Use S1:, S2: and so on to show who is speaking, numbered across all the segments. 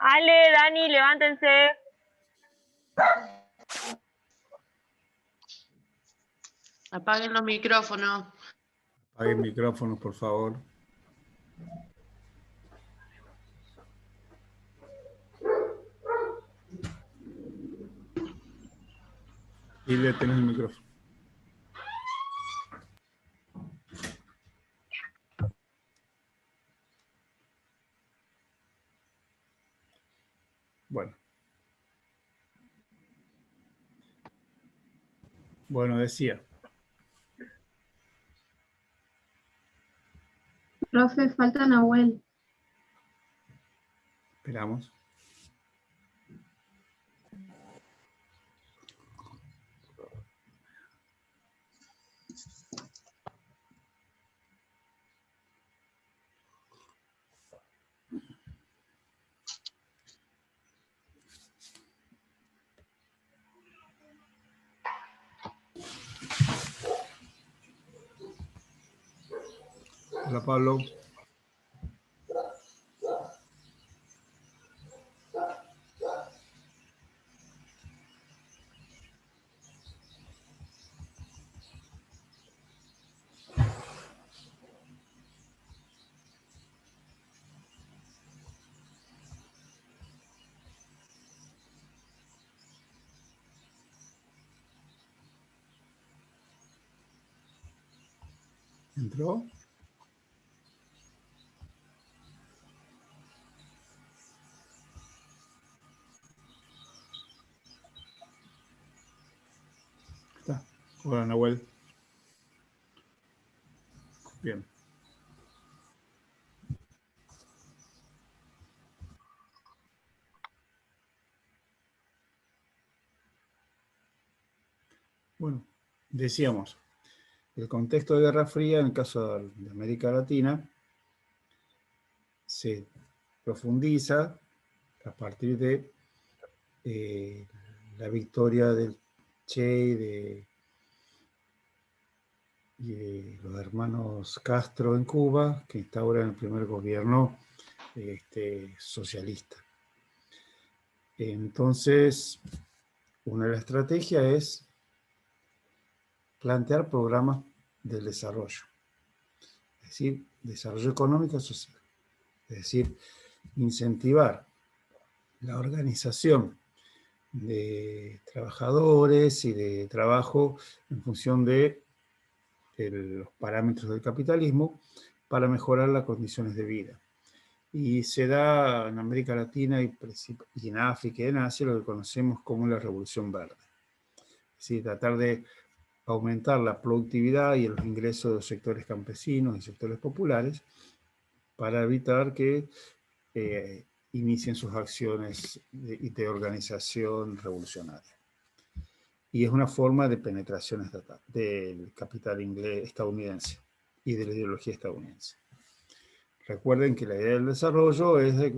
S1: Ale, Dani, levántense.
S2: Apaguen los micrófonos.
S3: Apaguen micrófonos, por favor. Y le tenés el micrófono. Bueno, decía.
S4: Profe, falta Nahuel.
S3: Esperamos. Hola, Pablo. ¿Entró? Está. Hola, Nahuel. Bien. Bueno, decíamos, el contexto de Guerra Fría, en el caso de América Latina, se profundiza a partir de la victoria del Che y de los hermanos Castro en Cuba, que instauran el primer gobierno socialista. Entonces, una de las estrategias es plantear programas del desarrollo, es decir, desarrollo económico y social, es decir, incentivar la organización de trabajadores y de trabajo en función de los parámetros del capitalismo para mejorar las condiciones de vida. Y se da en América Latina y en África y en Asia lo que conocemos como la Revolución Verde. Es decir, tratar de aumentar la productividad y los ingresos de los sectores campesinos y sectores populares para evitar que inicien sus acciones de organización revolucionaria. Y es una forma de penetración estatal del capital estadounidense y de la ideología estadounidense. Recuerden que la idea del desarrollo es de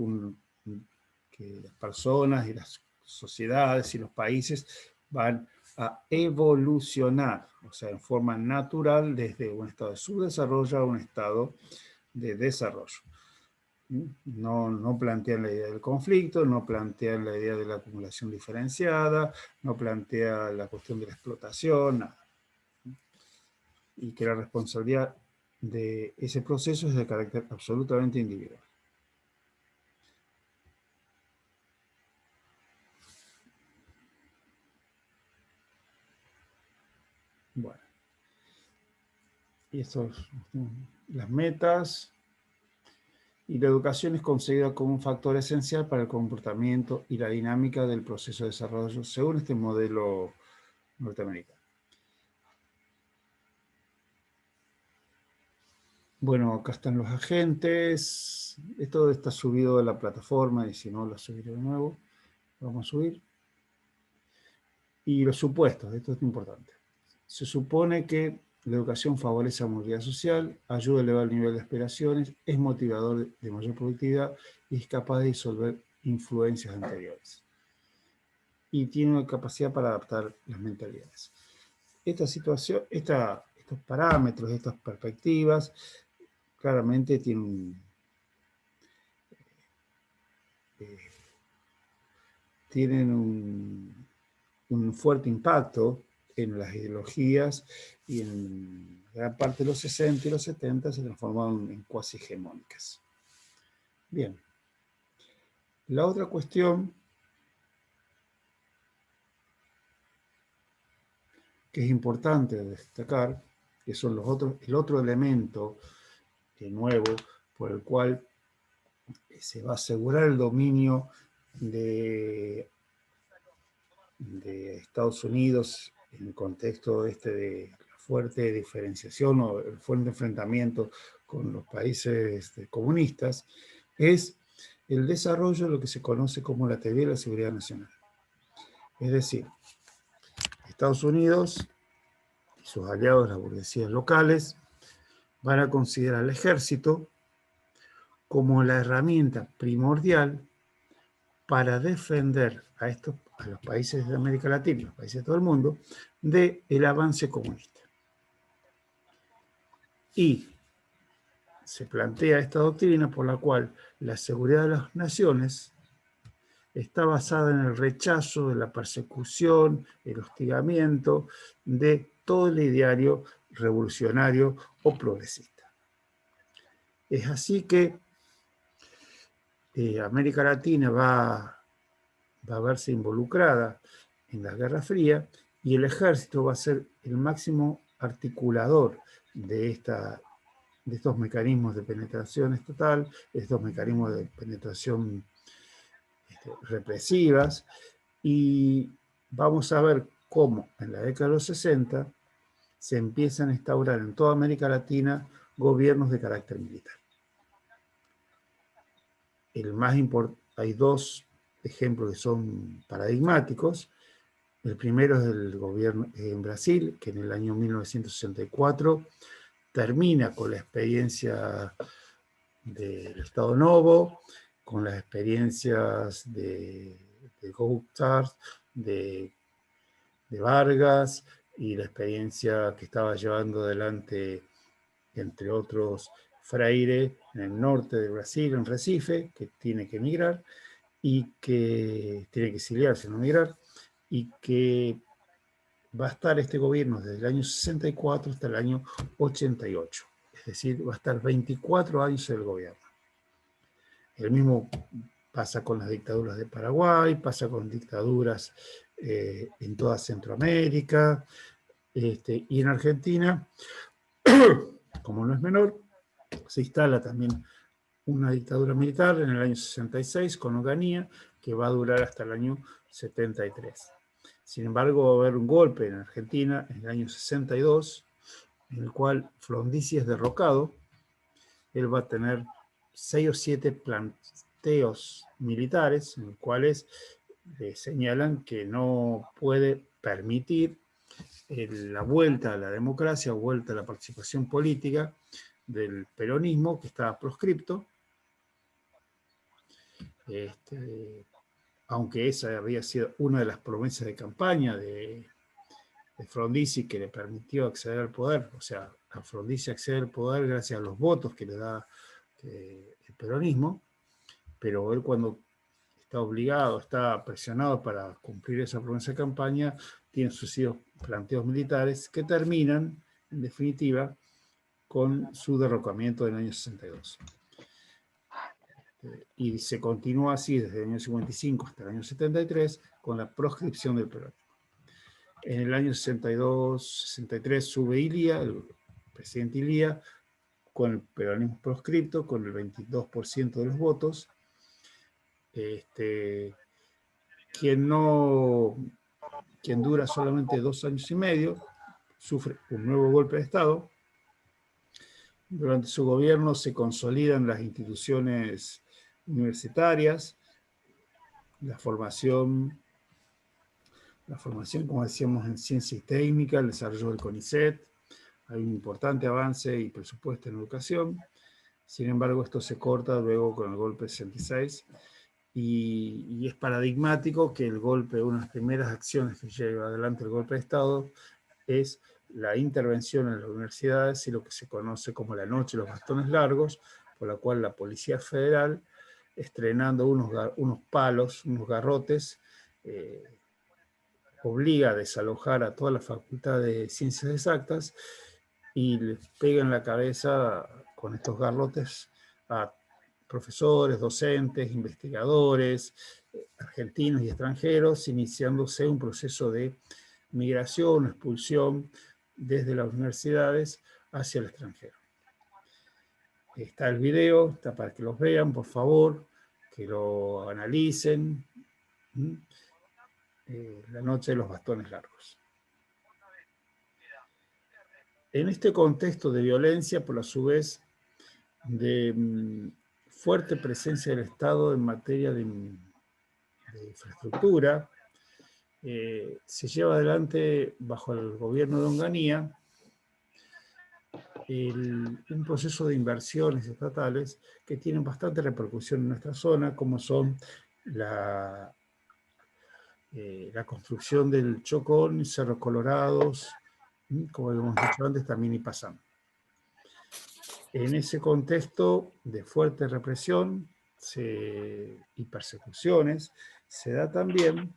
S3: que las personas y las sociedades y los países van a evolucionar, o sea, en forma natural, desde un estado de subdesarrollo a un estado de desarrollo. No plantean la idea del conflicto, no plantean la idea de la acumulación diferenciada, no plantean la cuestión de la explotación, nada. Y que la responsabilidad de ese proceso es de carácter absolutamente individual. Bueno. Y estas son las metas. Y la educación es concebida como un factor esencial para el comportamiento y la dinámica del proceso de desarrollo según este modelo norteamericano. Bueno, acá están los agentes. Esto está subido de la plataforma y si no, lo subiré de nuevo. Vamos a subir. Y los supuestos, esto es importante. Se supone que la educación favorece la movilidad social, ayuda a elevar el nivel de aspiraciones, es motivador de mayor productividad y es capaz de disolver influencias anteriores. Y tiene una capacidad para adaptar las mentalidades. Esta situación, estos parámetros, estas perspectivas, claramente tienen tienen un fuerte impacto en las ideologías y en gran parte de los 60 y los 70 se transformaron en cuasi hegemónicas. Bien. La otra cuestión que es importante destacar, que son el otro elemento nuevo por el cual se va a asegurar el dominio de Estados Unidos en el contexto de la fuerte diferenciación o el fuerte enfrentamiento con los países comunistas, es el desarrollo de lo que se conoce como la teoría de la seguridad nacional. Es decir, Estados Unidos y sus aliados, las burguesías locales, van a considerar al ejército como la herramienta primordial para defender a los países de América Latina, los países de todo el mundo, del avance comunista. Y se plantea esta doctrina por la cual la seguridad de las naciones está basada en el rechazo de la persecución, el hostigamiento de todo el ideario revolucionario o progresista. Es así que América Latina va a verse involucrada en la Guerra Fría y el ejército va a ser el máximo articulador de estos mecanismos de penetración estatal, estos mecanismos de penetración represivas, y vamos a ver cómo en la década de los 60 se empiezan a instaurar en toda América Latina gobiernos de carácter militar. Hay dos ejemplos que son paradigmáticos. El primero es el gobierno en Brasil, que en el año 1964 termina con la experiencia del Estado Novo, con las experiencias de Gouchard, de Vargas, y la experiencia que estaba llevando adelante, entre otros, Freire, en el norte de Brasil, en Recife, que tiene que emigrar, y que tiene que exiliarse, no emigrar, y que va a estar este gobierno desde el año 64 hasta el año 88. Es decir, va a estar 24 años en el gobierno. El mismo pasa con las dictaduras de Paraguay, pasa con dictaduras en toda Centroamérica, y en Argentina, como no es menor, se instala también una dictadura militar en el año 66 con Onganía, que va a durar hasta el año 73. Sin embargo, va a haber un golpe en Argentina en el año 62, en el cual Frondizi es derrocado. Él va a tener 6 o 7 planteos militares en los cuales le señalan que no puede permitir la vuelta a la democracia, vuelta a la participación política del peronismo, que estaba proscripto, aunque esa había sido una de las promesas de campaña de Frondizi, que le permitió acceder al poder. O sea, a Frondizi accede al poder gracias a los votos que le da el peronismo, pero él, cuando está obligado, está presionado para cumplir esa promesa de campaña, tiene sucesivos planteos militares que terminan, en definitiva, con su derrocamiento en el año 62. Y se continúa así desde el año 55 hasta el año 73 con la proscripción del peronismo. En el año 62-63 sube Ilia, el presidente Ilia, con el peronismo proscripto, con el 22% de los votos. Quien dura solamente 2 años y medio, sufre un nuevo golpe de Estado. Durante su gobierno se consolidan las instituciones universitarias, la formación, como decíamos, en ciencia y técnica, el desarrollo del CONICET. Hay un importante avance y presupuesto en educación. Sin embargo, esto se corta luego con el golpe de 66, y es paradigmático que una de las primeras acciones que lleva adelante el golpe de Estado es la intervención en las universidades y lo que se conoce como la noche de los bastones largos, por la cual la Policía Federal, estrenando unos palos, unos garrotes, obliga a desalojar a toda la Facultad de Ciencias Exactas y les pega en la cabeza con estos garrotes a profesores, docentes, investigadores, argentinos y extranjeros, iniciándose un proceso de migración, expulsión desde las universidades hacia el extranjero. Está el video, está para que los vean, por favor, que lo analicen. La noche de los bastones largos. En este contexto de violencia, por a su vez, de fuerte presencia del Estado en materia de infraestructura, se lleva adelante, bajo el gobierno de Onganía, un proceso de inversiones estatales que tienen bastante repercusión en nuestra zona, como son la construcción del Chocón, Cerros Colorados, como hemos dicho antes, también Ipazán. En ese contexto de fuerte represión y persecuciones, se da también,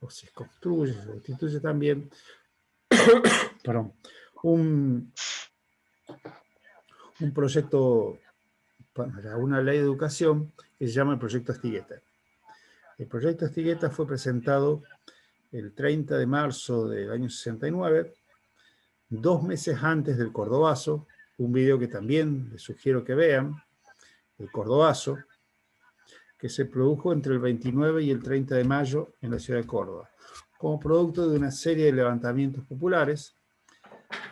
S3: o se construye, se constituye también, perdón, un proyecto para una ley de educación que se llama el Proyecto Astigueta. El Proyecto Astigueta fue presentado el 30 de marzo del año 69, 2 meses antes del Cordobazo, un video que también les sugiero que vean, el Cordobazo, que se produjo entre el 29 y el 30 de mayo en la ciudad de Córdoba, como producto de una serie de levantamientos populares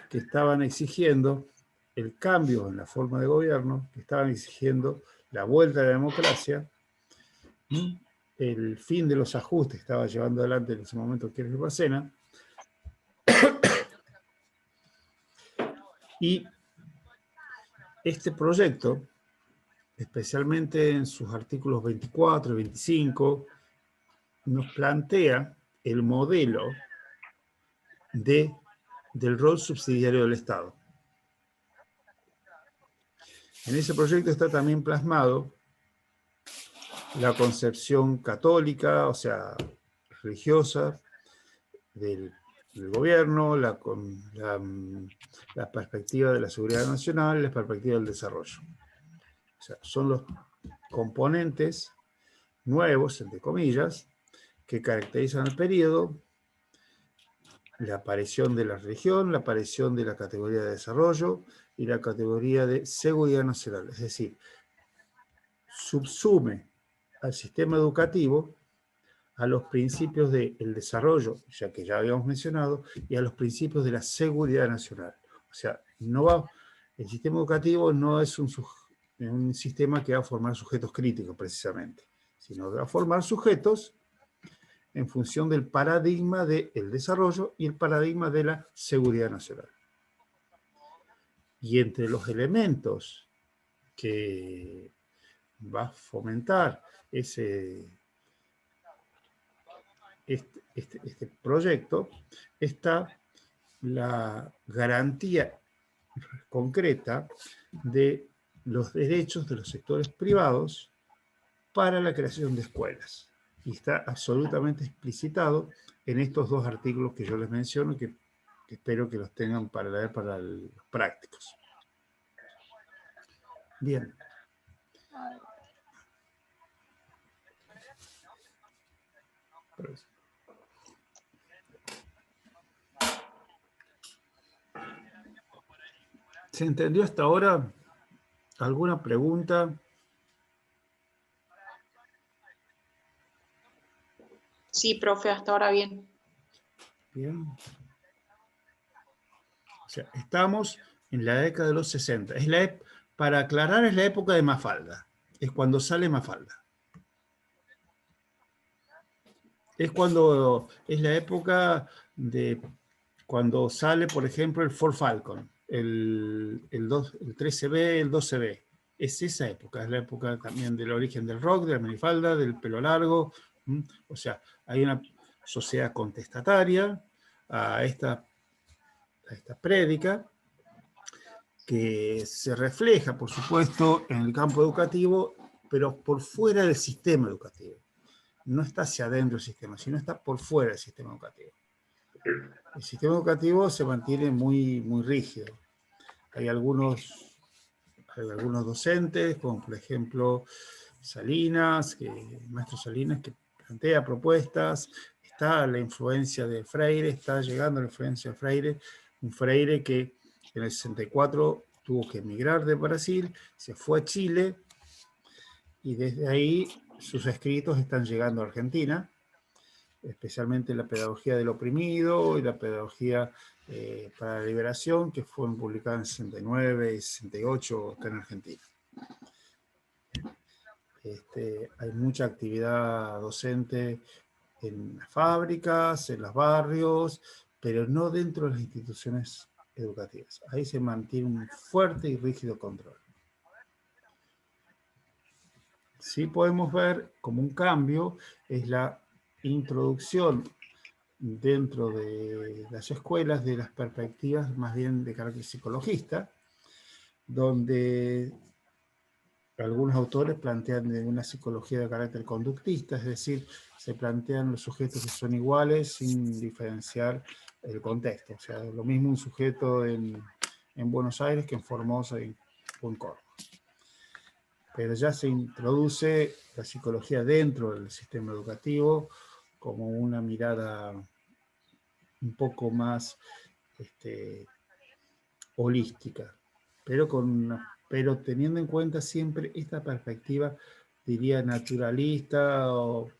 S3: que estaban exigiendo el cambio en la forma de gobierno, que estaban exigiendo la vuelta a la democracia, el fin de los ajustes que estaba llevando adelante en ese momento Kirchner Bárcena, y este proyecto, especialmente en sus artículos 24 y 25, nos plantea el modelo del rol subsidiario del Estado. En ese proyecto está también plasmado la concepción católica, o sea, religiosa, del gobierno, la perspectiva de la seguridad nacional y la perspectiva del desarrollo. O sea, son los componentes nuevos, entre comillas, que caracterizan el periodo: la aparición de la religión, la aparición de la categoría de desarrollo y la categoría de seguridad nacional. Es decir, subsume al sistema educativo a los principios del desarrollo, ya que ya habíamos mencionado, y a los principios de la seguridad nacional. O sea, el sistema educativo no es un sistema que va a formar sujetos críticos, precisamente, sino que va a formar sujetos en función del paradigma del desarrollo y el paradigma de la seguridad nacional. Y entre los elementos que va a fomentar este proyecto está la garantía concreta de los derechos de los sectores privados para la creación de escuelas. Y está absolutamente explicitado en estos 2 artículos que yo les menciono, que espero que los tengan para leer para los prácticos. Bien. ¿Se entendió hasta ahora? ¿Alguna pregunta?
S2: Sí, profe, hasta ahora bien.
S3: Bien. O sea, estamos en la década de los 60. Para aclarar, es la época de Mafalda. Es cuando sale Mafalda. Es la época de cuando sale, por ejemplo, el Ford Falcon, el 13B, el 12B. Es esa época, es la época también del origen del rock, de la minifalda, del pelo largo. O sea, hay una sociedad contestataria a esta prédica, que se refleja, por supuesto, en el campo educativo, pero por fuera del sistema educativo. no está hacia adentro del sistema, sino está por fuera del sistema educativo. El sistema educativo se mantiene muy, muy rígido. Hay algunos docentes, como por ejemplo Salinas, maestro Salinas, que plantea propuestas. Está la influencia de Freire, está llegando la influencia de Freire, un Freire que en el 64 tuvo que emigrar de Brasil, se fue a Chile, y desde ahí sus escritos están llegando a Argentina, especialmente la pedagogía del oprimido y la pedagogía para la liberación, que fueron publicadas en 69 y 68 acá en Argentina. Hay mucha actividad docente en las fábricas, en los barrios, pero no dentro de las instituciones educativas. Ahí se mantiene un fuerte y rígido control. Sí podemos ver como un cambio es la introducción dentro de las escuelas de las perspectivas más bien de carácter psicologista, donde algunos autores plantean una psicología de carácter conductista, es decir, se plantean los sujetos que son iguales sin diferenciar el contexto. O sea, lo mismo un sujeto en Buenos Aires que en Formosa y en Córdoba. Pero ya se introduce la psicología dentro del sistema educativo como una mirada un poco más holística, pero teniendo en cuenta siempre esta perspectiva, diría, naturalista o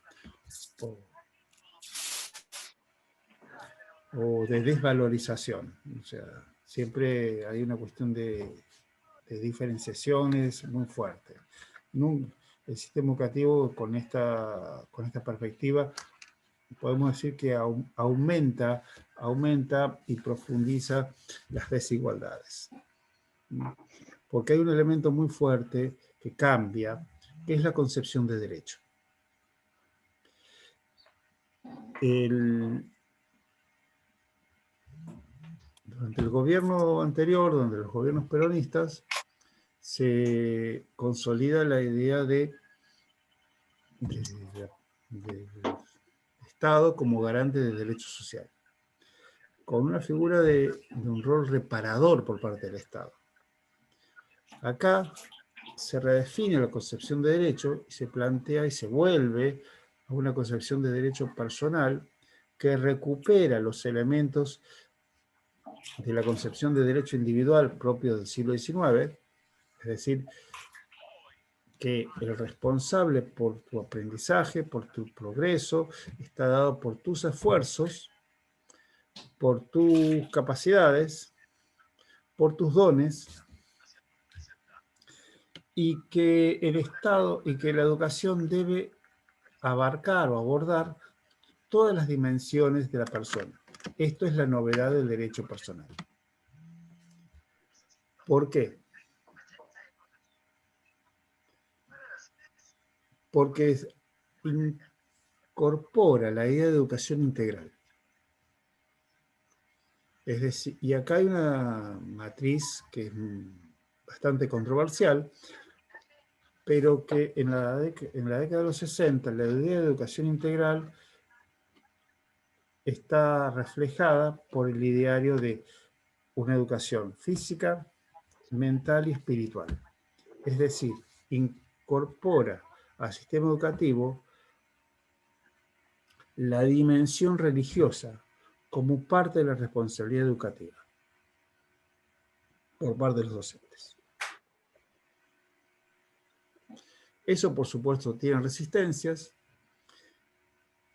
S3: de desvalorización. O sea, siempre hay una cuestión de diferenciaciones muy fuerte. El sistema educativo con esta perspectiva podemos decir que aumenta y profundiza las desigualdades. Porque hay un elemento muy fuerte que cambia, que es la concepción de derecho. Durante el gobierno anterior, durante los gobiernos peronistas, se consolida la idea de Estado como garante del derecho social, con una figura de un rol reparador por parte del Estado. Acá se redefine la concepción de derecho y se plantea y se vuelve a una concepción de derecho personal que recupera los elementos de la concepción de derecho individual propio del siglo XIX, es decir, que el responsable por tu aprendizaje, por tu progreso, está dado por tus esfuerzos, por tus capacidades, por tus dones, y que el Estado y que la educación debe abarcar o abordar todas las dimensiones de la persona. Esto es la novedad del derecho personal. ¿Por qué? Porque incorpora la idea de educación integral. Es decir, y acá hay una matriz que es bastante controversial, pero que en la década de los 60 la idea de educación integral está reflejada por el ideario de una educación física, mental y espiritual. Es decir, incorpora al sistema educativo la dimensión religiosa como parte de la responsabilidad educativa por parte de los docentes. Eso, por supuesto, tiene resistencias,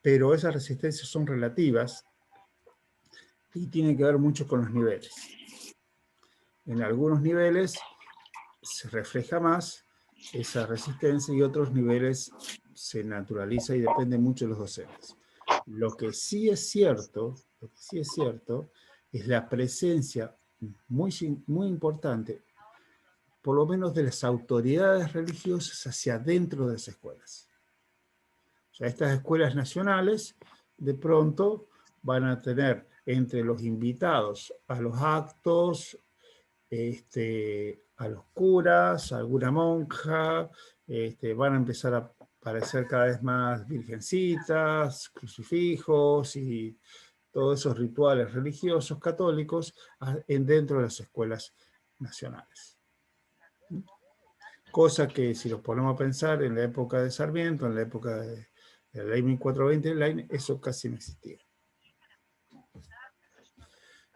S3: pero esas resistencias son relativas y tienen que ver mucho con los niveles. En algunos niveles se refleja más esa resistencia y otros niveles se naturaliza y depende mucho de los docentes. Lo que sí es cierto es la presencia muy, muy importante, por lo menos de las autoridades religiosas hacia adentro de las escuelas. O sea, estas escuelas nacionales de pronto van a tener entre los invitados a los actos, a los curas, a alguna monja, van a empezar a parecer cada vez más virgencitas, crucifijos y todos esos rituales religiosos católicos dentro de las escuelas nacionales. Cosa que si los ponemos a pensar en la época de Sarmiento, en la época de la ley 1420, eso casi no existía.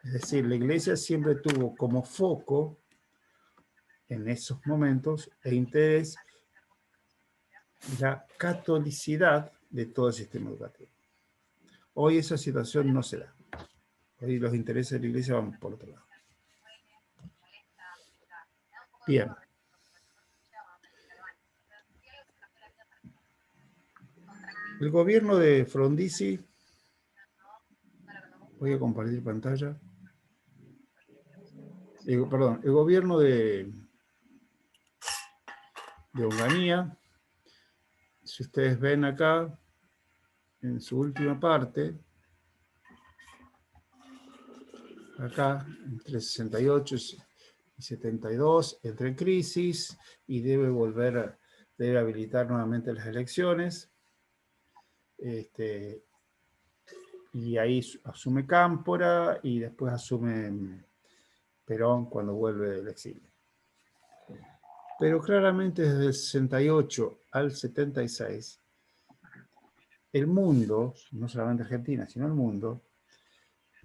S3: Es decir, la Iglesia siempre tuvo como foco en esos momentos e interés la catolicidad de todo el sistema educativo. Hoy esa situación no se da. Hoy los intereses de la Iglesia van por otro lado. Bien. El gobierno de Frondizi, voy a compartir pantalla. Perdón, el gobierno de Onganía, si ustedes ven acá, en su última parte, acá, entre 68 y 72, entra en crisis y debe habilitar nuevamente las elecciones. Y ahí asume Cámpora y después asume Perón cuando vuelve del exilio. Pero claramente desde el 68 al 76, el mundo, no solamente Argentina, sino el mundo,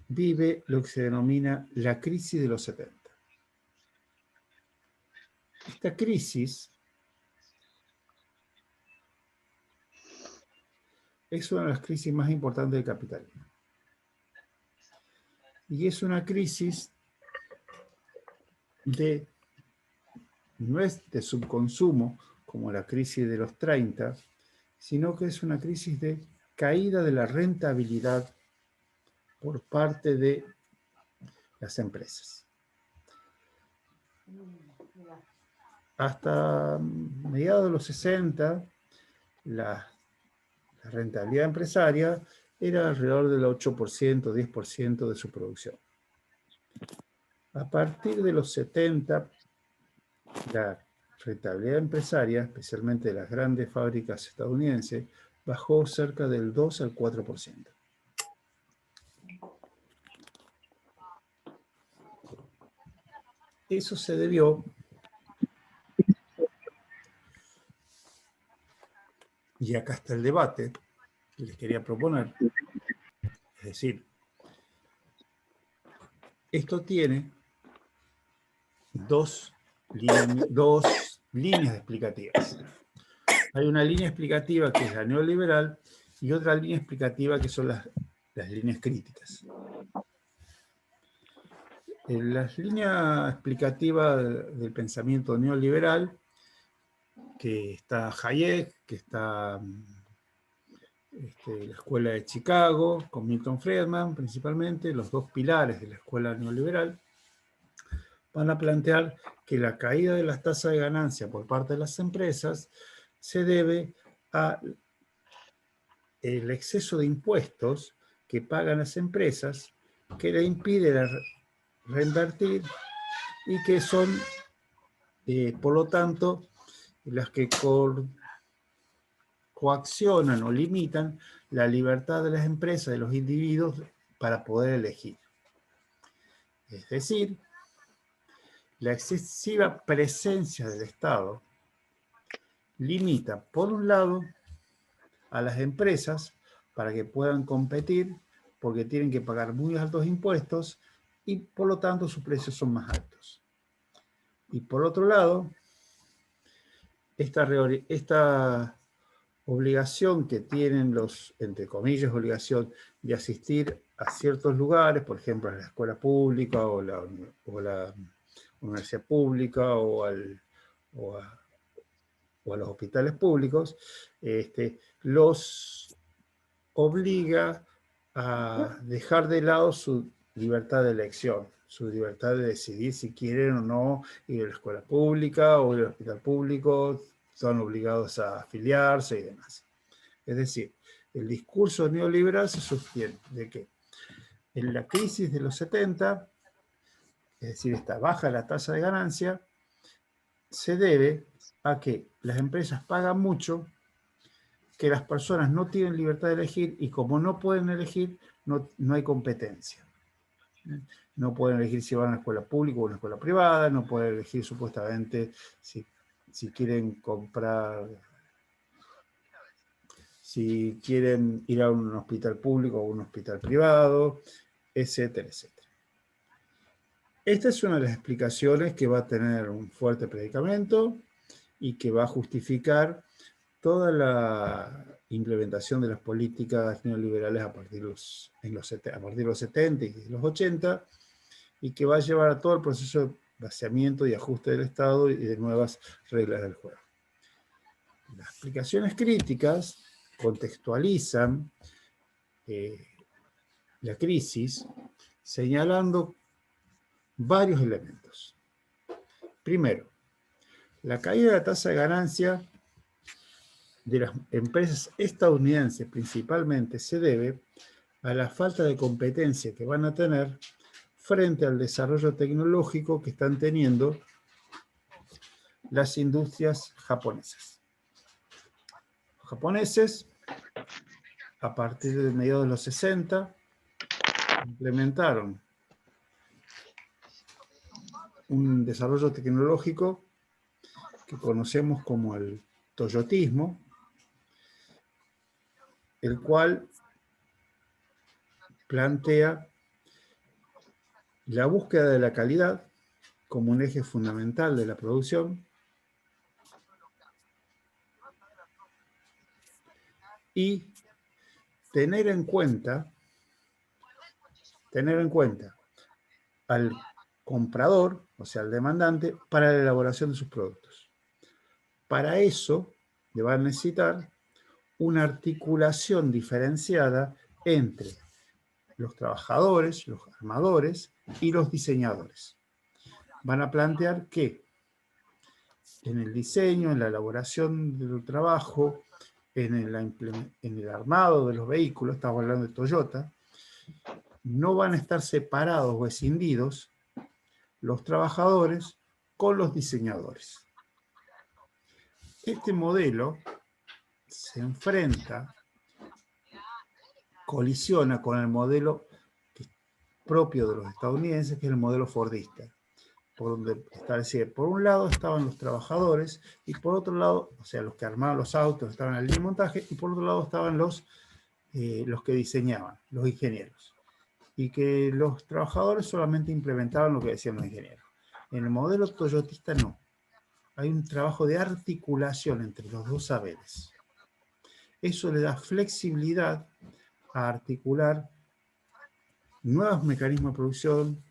S3: vive lo que se denomina la crisis de los 70. Esta crisis es una de las crisis más importantes del capitalismo. Y es una crisis no es de subconsumo, como la crisis de los 30, sino que es una crisis de caída de la rentabilidad por parte de las empresas. Hasta mediados de los 60, la rentabilidad empresaria era alrededor del 8%, 10% de su producción. A partir de los 70, la rentabilidad empresaria, especialmente de las grandes fábricas estadounidenses, bajó cerca del 2 al 4%. Eso se debió, y acá está el debate que les quería proponer, es decir, esto tiene dos líneas explicativas. Hay una línea explicativa que es la neoliberal y otra línea explicativa que son las líneas críticas. En la línea explicativa del pensamiento neoliberal, que está Hayek, que está la escuela de Chicago, con Milton Friedman principalmente, los dos pilares de la escuela neoliberal, van a plantear que la caída de las tasas de ganancia por parte de las empresas se debe al exceso de impuestos que pagan las empresas, que le impiden reinvertir y que son, por lo tanto, las que coaccionan o limitan la libertad de las empresas, de los individuos, para poder elegir. Es decir, la excesiva presencia del Estado limita, por un lado, a las empresas para que puedan competir, porque tienen que pagar muy altos impuestos y, por lo tanto, sus precios son más altos. Y, por otro lado, esta obligación que tienen entre comillas, obligación de asistir a ciertos lugares, por ejemplo, a la escuela pública o la universidad pública o a los hospitales públicos, los obliga a dejar de lado su libertad de elección, su libertad de decidir si quieren o no ir a la escuela pública o ir al hospital público, son obligados a afiliarse y demás. Es decir, el discurso neoliberal se sostiene de que en la crisis de los 70, es decir, esta baja la tasa de ganancia, se debe a que las empresas pagan mucho que las personas no tienen libertad de elegir y como no pueden elegir, no hay competencia. No pueden elegir si van a una escuela pública o una escuela privada, no pueden elegir supuestamente si quieren comprar, si quieren ir a un hospital público o un hospital privado, etcétera, etcétera. Esta es una de las explicaciones que va a tener un fuerte predicamento y que va a justificar toda la implementación de las políticas neoliberales a partir de los 70 y los 80, y que va a llevar a todo el proceso de vaciamiento y ajuste del Estado y de nuevas reglas del juego. Las explicaciones críticas contextualizan la crisis señalando varios elementos. Primero, la caída de la tasa de ganancia de las empresas estadounidenses principalmente se debe a la falta de competencia que van a tener frente al desarrollo tecnológico que están teniendo las industrias japonesas. Los japoneses, a partir de mediados de los 60, implementaron un desarrollo tecnológico que conocemos como el toyotismo, el cual plantea la búsqueda de la calidad como un eje fundamental de la producción y tener en cuenta al comprador, o sea, al demandante, para la elaboración de sus productos. Para eso le van a necesitar una articulación diferenciada entre los trabajadores, los armadores y los diseñadores. Van a plantear que en el diseño, en la elaboración del trabajo, en el armado de los vehículos, estamos hablando de Toyota, no van a estar separados o escindidos los trabajadores con los diseñadores. Este modelo se enfrenta, colisiona con el modelo propio de los estadounidenses, que es el modelo fordista, por donde establecía, por un lado estaban los trabajadores, y por otro lado, o sea, los que armaban los autos estaban en la línea de montaje, y por otro lado estaban los que diseñaban, los ingenieros. Y que los trabajadores solamente implementaban lo que decían los ingenieros. En el modelo toyotista no. Hay un trabajo de articulación entre los dos saberes. Eso le da flexibilidad a articular nuevos mecanismos de producción,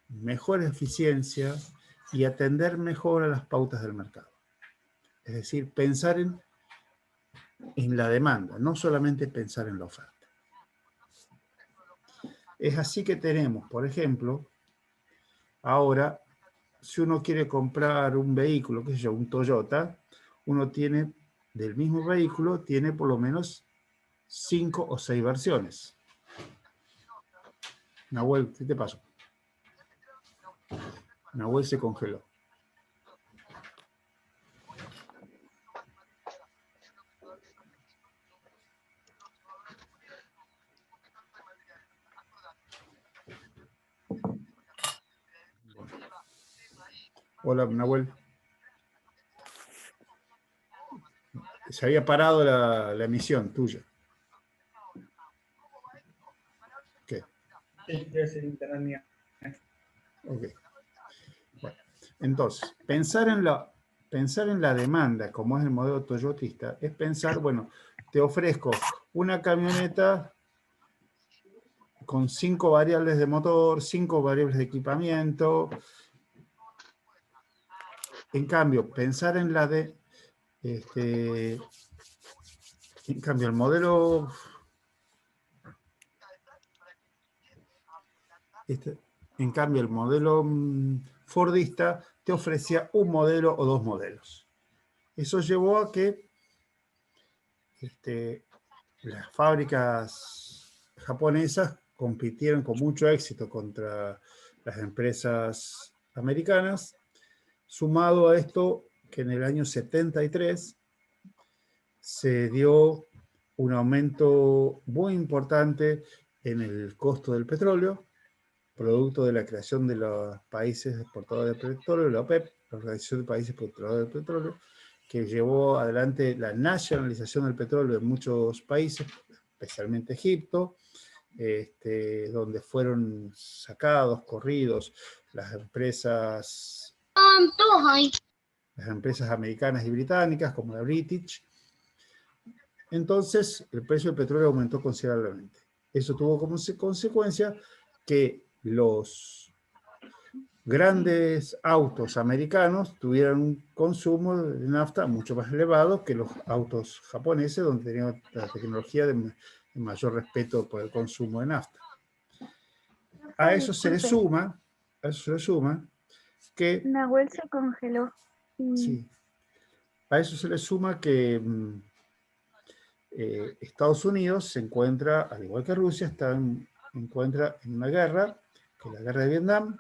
S3: mejor eficiencia y atender mejor a las pautas del mercado. Es decir, pensar en la demanda, no solamente pensar en la oferta. Es así que tenemos, por ejemplo, ahora, si uno quiere comprar un vehículo, qué sé yo, un Toyota, uno tiene, del mismo vehículo, tiene por lo menos 5 o 6 versiones. Nahuel, ¿qué te pasó? Nahuel se congeló. Hola, Nahuel. Se había parado la emisión tuya. ¿Qué?
S5: Es el internet mío.
S3: Ok. Bueno, entonces, pensar en la demanda, como es el modelo toyotista, es pensar, bueno, te ofrezco una camioneta con 5 variables de motor, 5 variables de equipamiento. En cambio, pensar en la de... en cambio, el modelo... en cambio, el modelo fordista te ofrecía un modelo o 2 modelos. Eso llevó a que las fábricas japonesas compitieron con mucho éxito contra las empresas americanas, sumado a esto que en el año 73 se dio un aumento muy importante en el costo del petróleo, producto de la creación de los países exportadores de petróleo, la OPEP, la Organización de Países Exportadores de Petróleo, que llevó adelante la nacionalización del petróleo en muchos países, especialmente Egipto, donde fueron sacados, corridos las empresas americanas y británicas, como la British. Entonces, el precio del petróleo aumentó considerablemente. Eso tuvo como consecuencia que los grandes autos americanos tuvieran un consumo de nafta mucho más elevado que los autos japoneses, donde tenían la tecnología de mayor respeto por el consumo de nafta. A eso se le suma que...
S6: Nahuel se congeló.
S3: Sí, a eso se le suma que Estados Unidos se encuentra, al igual que Rusia, encuentra en una guerra, que es la guerra de Vietnam,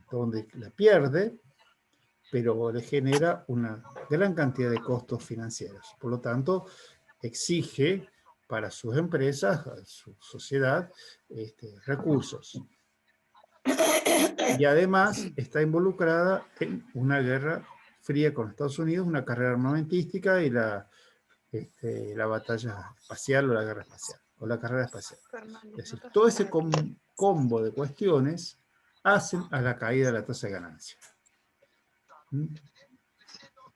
S3: donde la pierde, pero le genera una gran cantidad de costos financieros. Por lo tanto, exige para sus empresas, a su sociedad, recursos. Y además está involucrada en una guerra fría con Estados Unidos, una carrera armamentística y la batalla espacial o la guerra espacial, o la carrera espacial. Es decir, todo ese combo de cuestiones hacen a la caída de la tasa de ganancia.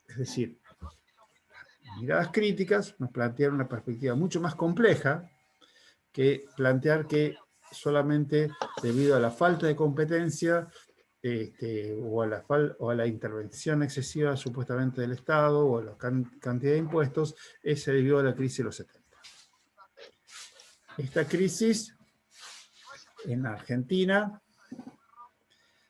S3: Es decir, miradas críticas nos plantean una perspectiva mucho más compleja que plantear que solamente debido a la falta de competencia o a la intervención excesiva supuestamente del Estado o a la cantidad de impuestos, se debió a la crisis de los 70. Esta crisis en Argentina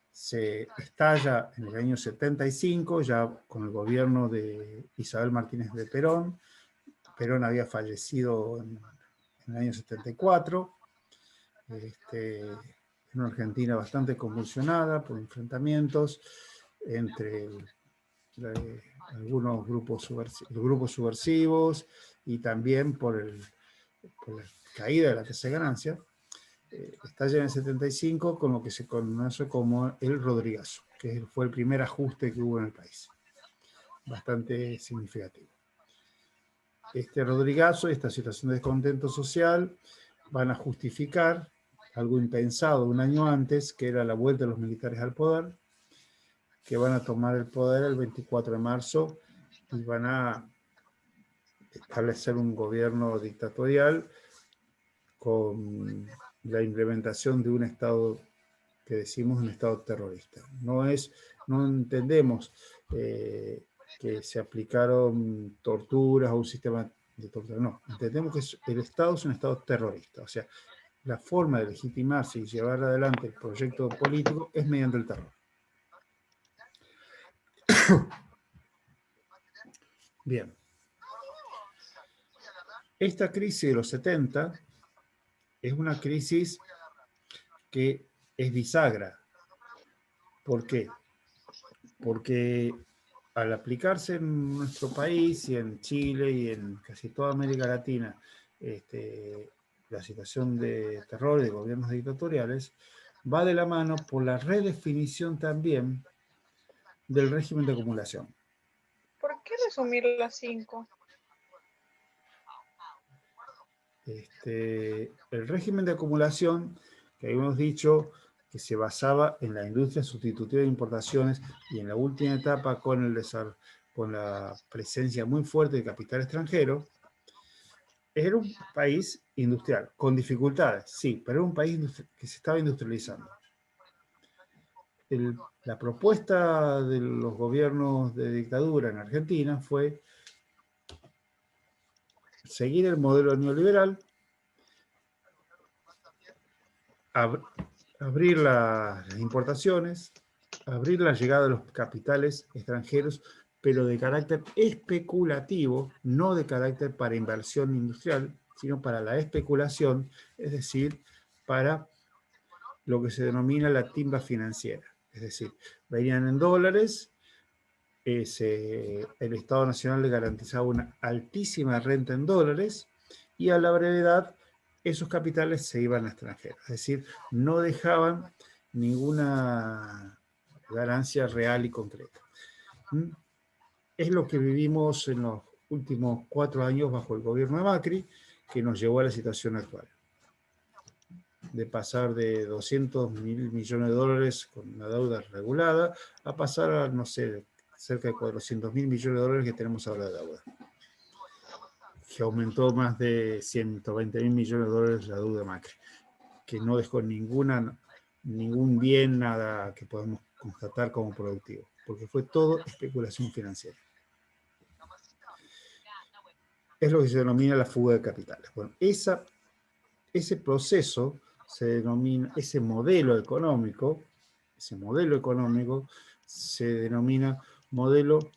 S3: se estalla en el año 75, ya con el gobierno de Isabel Martínez de Perón. Perón había fallecido en el año 74. En una Argentina bastante convulsionada por enfrentamientos entre algunos grupos subversivos y también por la caída de la tasa de ganancia. Estalla en el 75 con lo que se conoce como el Rodrigazo, que fue el primer ajuste que hubo en el país. Bastante significativo. Este Rodrigazo y esta situación de descontento social van a justificar algo impensado un año antes, que era la vuelta de los militares al poder, que van a tomar el poder el 24 de marzo y van a establecer un gobierno dictatorial con la implementación de un Estado que decimos un Estado terrorista. No entendemos que se aplicaron torturas o un sistema de tortura, no. Entendemos que el Estado es un Estado terrorista, o sea, la forma de legitimarse y llevar adelante el proyecto político es mediante el terror. Bien. Esta crisis de los 70 es una crisis que es bisagra. ¿Por qué? Porque al aplicarse en nuestro país y en Chile y en casi toda América Latina la situación de terror y de gobiernos dictatoriales, va de la mano por la redefinición también del régimen de acumulación.
S2: ¿Por qué resumir las 5?
S3: El régimen de acumulación, que habíamos dicho que se basaba en la industria sustitutiva de importaciones y en la última etapa con la presencia muy fuerte de capital extranjero, era un país industrial, con dificultades, sí, pero era un país que se estaba industrializando. La propuesta de los gobiernos de dictadura en Argentina fue seguir el modelo neoliberal, abrir las importaciones, abrir la llegada de los capitales extranjeros, pero de carácter especulativo, no de carácter para inversión industrial, sino para la especulación, es decir, para lo que se denomina la timba financiera. Es decir, venían en dólares, el Estado Nacional le garantizaba una altísima renta en dólares y a la brevedad esos capitales se iban a extranjeros. Es decir, no dejaban ninguna ganancia real y concreta. Es lo que vivimos en los últimos 4 años bajo el gobierno de Macri, que nos llevó a la situación actual. De pasar de 200.000 millones de dólares con una deuda regulada a pasar a, no sé, cerca de 400.000 millones de dólares que tenemos ahora de deuda. Que aumentó más de 120.000 millones de dólares la deuda de Macri, que no dejó ningún bien, nada que podamos constatar como productivo, porque fue todo especulación financiera. Es lo que se denomina la fuga de capitales. Bueno, ese proceso se denomina, ese modelo económico se denomina modelo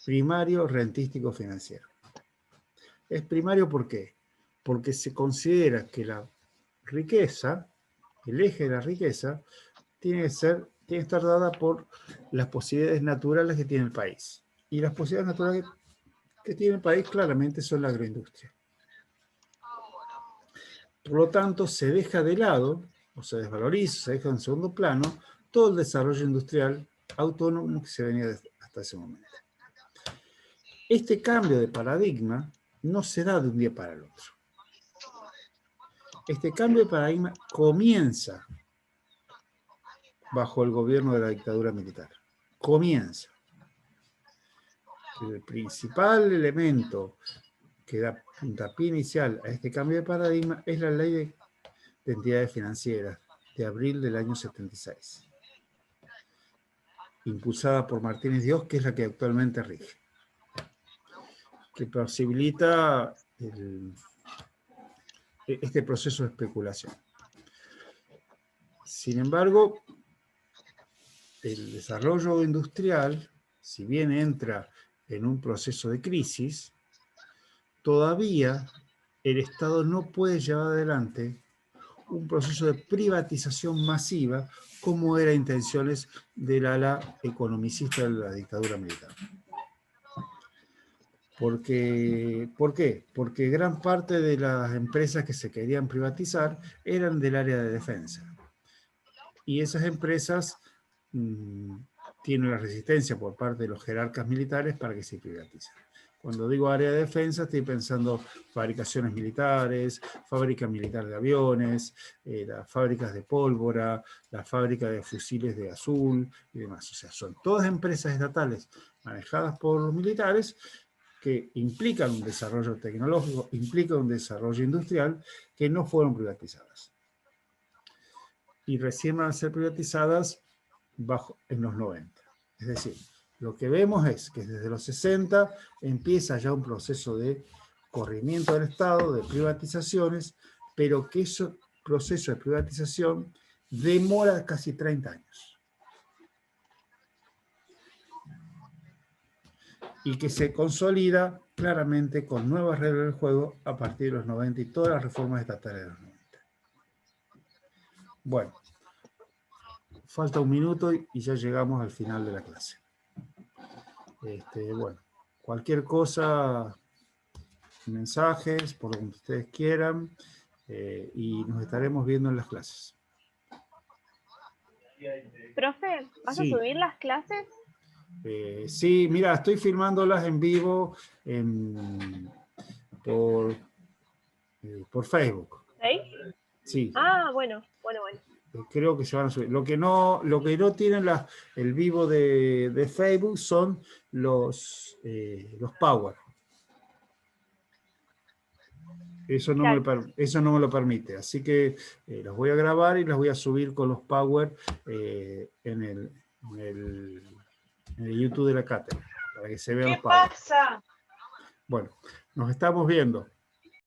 S3: primario rentístico financiero. Es primario ¿por qué? Porque se considera que la riqueza, el eje de la riqueza, tiene que estar dada por las posibilidades naturales que tiene el país. Y las posibilidades naturales que tiene el país claramente son la agroindustria. Por lo tanto, se deja de lado, o se desvaloriza, se deja en segundo plano, todo el desarrollo industrial autónomo que se venía hasta ese momento. Este cambio de paradigma no se da de un día para el otro. Este cambio de paradigma comienza bajo el gobierno de la dictadura militar. Comienza. El principal elemento que da puntapié inicial a este cambio de paradigma es la Ley de Entidades Financieras de abril del año 76, impulsada por Martínez Dios, que es la que actualmente rige, que posibilita este proceso de especulación. Sin embargo, el desarrollo industrial, si bien entra en un proceso de crisis, todavía el Estado no puede llevar adelante un proceso de privatización masiva como era intenciones del ala economicista de la dictadura militar. ¿Por qué? Porque gran parte de las empresas que se querían privatizar eran del área de defensa. Y esas empresas tienen la resistencia por parte de los jerarcas militares para que se privaticen. Cuando digo área de defensa, estoy pensando fabricaciones militares, fábrica militar de aviones, las fábricas de pólvora, la fábrica de fusiles de azul y demás. O sea, son todas empresas estatales manejadas por los militares que implican un desarrollo tecnológico, implican un desarrollo industrial que no fueron privatizadas. Y recién van a ser privatizadas en los 90. Es decir, lo que vemos es que desde los 60 empieza ya un proceso de corrimiento del Estado, de privatizaciones, pero que ese proceso de privatización demora casi 30 años. Y que se consolida claramente con nuevas reglas del juego a partir de los 90 y todas las reformas estatales de los 90. Bueno, falta un minuto y ya llegamos al final de la clase. Bueno, cualquier cosa, mensajes, por donde ustedes quieran, y nos estaremos viendo en las clases.
S1: Profe, ¿vas
S3: Sí.
S1: a subir las clases?
S3: Sí, mira, estoy filmándolas en vivo por Facebook.
S1: ¿Ahí?
S3: Sí.
S1: Ah, bueno.
S3: Creo que se van a subir. Lo que no tienen el vivo de Facebook son los Power. Eso no me lo permite. Así que los voy a grabar y los voy a subir con los Power en el YouTube de la cátedra, para que se vean los Power.
S2: ¿Qué pasa?
S3: Bueno, nos estamos viendo.